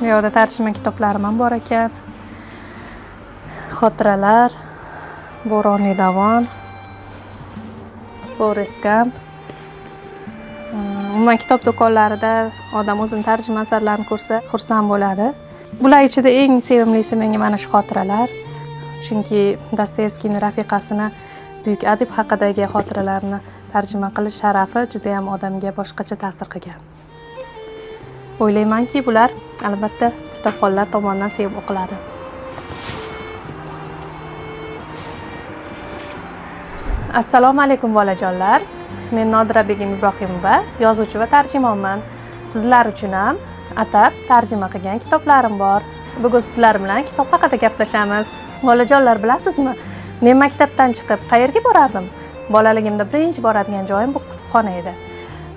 Bu yerda tarjima kitoblarim ham bor ekan. Xotiralar, Bo'ronli dovon, Forrest Gump. Umuman kitob do'konlarida odam o'zini tarjima asarlarini ko'rsa xursand bo'ladi. Bular ichida eng sevimlisi menga mana shu xotiralar. Chunki Dostoyevskiyning rafiqasini buyuk adib haqidagi xotiralarni tarjima qilish sharafi juda ham odamga boshqacha ta'sir qilgan. O'ylaymanki, bular albatta kitobxonlar tomonidan sevib o'qiladi. Assalomu alaykum bolajonlar. Men Nodira Begim Ibrohimova, yozuvchi va tarjimonman. Sizlar uchun ham atab tarjima qilgan kitoblarim bor. Bugun sizlar bilan kitob haqida gaplashamiz. Bolajonlar, bilasizmi? Men maktabdan chiqib qayerga borardim? Bolaligimda birinchi boradigan joyim bu kutubxona edi.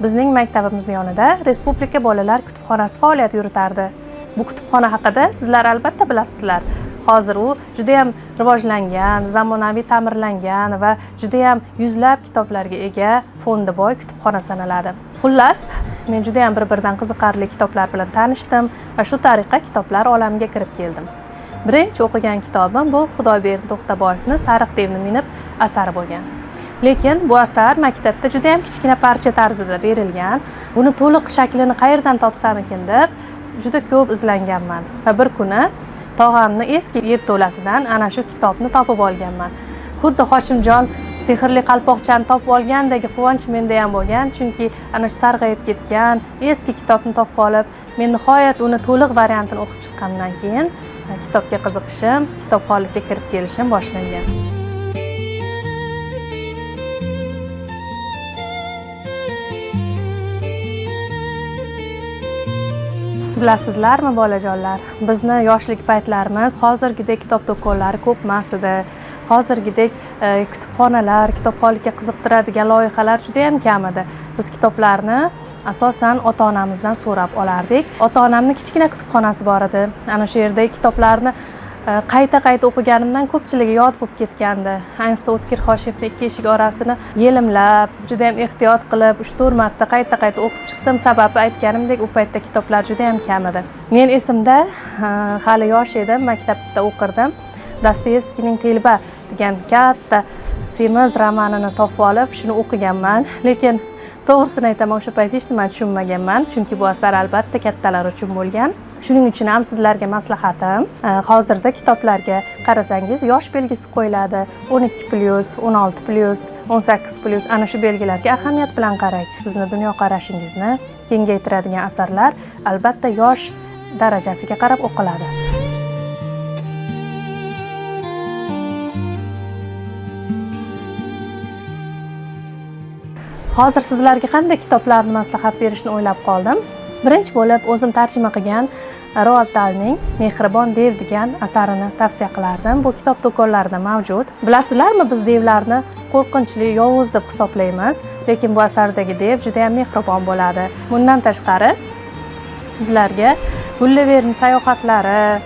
Bizning maktabimiz yonida Respublika bolalar kutubxonasi faoliyat yuritardi. Bu kutubxona haqida sizlar albatta bilasizlar. Hozir u juda ham rivojlangan, zamonaviy ta'mirlangan va juda ham yuzlab kitoblarga ega fondi boy kutubxona sanaladi. Xullas, men juda ham bir-biridan qiziqarli kitoblar bilan tanishdim va shu tariqa kitoblar olamiga kirib keldim. Birinchi o'qigan kitobim bu Xudoyberdi To'xtaboyevning Sariq devni minib asari bo'lgan. Lekin bu asar maktabda juda ham kichkina parcha tarzida berilgan. Buni to'liq shaklini qayerdan topsam ekan deb juda ko'p izlanganman va bir kuni tog'amni eski yerto'lasidan ana shu kitobni topib olganman. Xuddi Hoshimjon sehrli qalpoqchani topib olgandagi quvonch menda ham bo'lgan, chunki ana shu sarg'ayib ketgan eski kitobni topib olib, men nihoyat uni to'liq variantini o'qib chiqqandan keyin kitobga qiziqishim, kitobxonlikka kirib kelishim boshlangan. Bilasizlarmi bolajonlar, bizni yoshlik paytlarimiz hozirgidek kitob do'konlari ko'p emas edi. Hozirgidek kutubxonalar, kitobxonlikka qiziqtiradigan loyihalar juda ham kam edi. Biz kitoblarni asosan ota-onamizdan so'rab olardik. Ota-onamning kichkina kutubxonasi bor edi. Ana shu yerda kitoblarni qayta o'qiganimdan ko'pchiligi yod bo'lib ketgandi. Ayniqsa O'tkir Hoshimning Ikki eshik orasini yelimlab, juda ham ehtiyot qilib 3-4 marta qayta o'qib chiqdim. Sababi aytganimdek, u paytda kitoblar juda ham kam edi. Men esimda hali yosh edim, maktabda o'qirdim. Dostoyevskiyning Telba degan katta semiz romanini topib olib, shuni o'qiganman. Lekin to'g'risini aytaman, o'sha payt hech nima tushunmaganman, chunki bu asar albatta kattalar uchun bo'lgan. Shuning uchun ham sizlarga maslahatim, hozirda kitoblarga qarasangiz yosh belgisi qo'yiladi. 12+, 16+, 18+, ana shu belgilarga ahamiyat bilan qarang. Sizni dunyoqarashingizni kengaytiradigan asarlar albatta yosh darajasiga qarab o'qiladi. Hozir sizlarga qanday kitoblarni maslahat berishni o'ylab qoldim. Birinchi bo'lib o'zim tarjima qilgan Roald Dahlning Mehribon dev degan asarini tavsiya qilardim. Bu kitob do'konlarida mavjud. Bilasizlarmi, biz devlarni qo'rqinchli, yovuz deb hisoblaymiz, lekin bu asardagi dev juda ham mehribon bo'ladi. Bundan tashqari, sizlarga Gulliverning sayohatlari,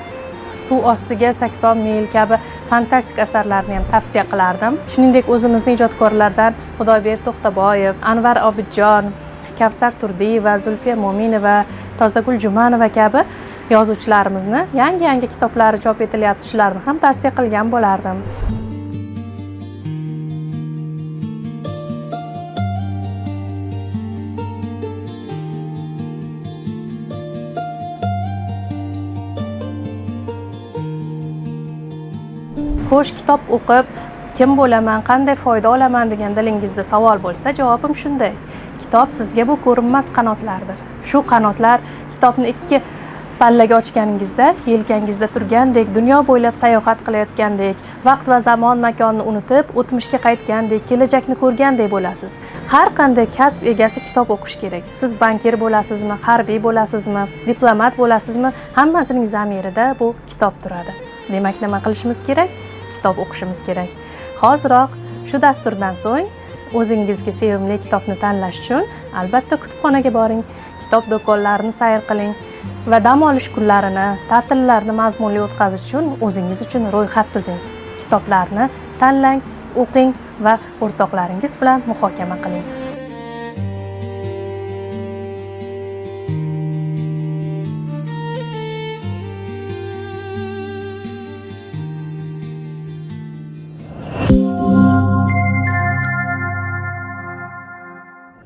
Suv ostiga 80 mil kabi fantastik asarlarni ham tavsiya qilardim. Shuningdek, o'zimizning ijodkorlardan Xudoyberdi To'xtaboyev, Anvar Obidjon, Kavsar Turdiyeva, Zulfiya Mo'minova, Tozagul Jumanova kabi yozuvchilarimizni yangi kitoblari chop etilyapti, shularni ham tavsiya qilgan bo'lardim. Xo'sh, kitob o'qib kim bo'laman, qanday foyda olaman degan dilingizda savol bo'lsa, javobim shunday. Kitob sizga bu ko'rinmas qanotlardir. Shu qanotlar kitobni ikki pallaga ochganingizda, yelkangizda turgandek, dunyo bo'ylab sayohat qilayotgandek, vaqt va zamon makonni unutib, o'tmishga qaytgandek, kelajakni ko'rgandek bo'lasiz. Har qanday kasb egasi kitob o'qish kerak. Siz bankir bo'lasizmi, harbiy bo'lasizmi, diplomat bo'lasizmi, hammasining zamirida bu kitob turadi. Demak, nima qilishimiz kerak? Kitob o'qishimiz kerak. Hoziroq shu dasturdan so'ng o'zingizga sevimli kitobni tanlash uchun albatta kutubxonaga boring, kitob do'konlarini sayr qiling va dam olish kunlarini, ta'tillarni mazmunli o'tkazish uchun o'zingiz uchun ro'yxat tuzing. Kitoblarni tanlang, o'qing va o'rtoqlaringiz bilan muhokama qiling.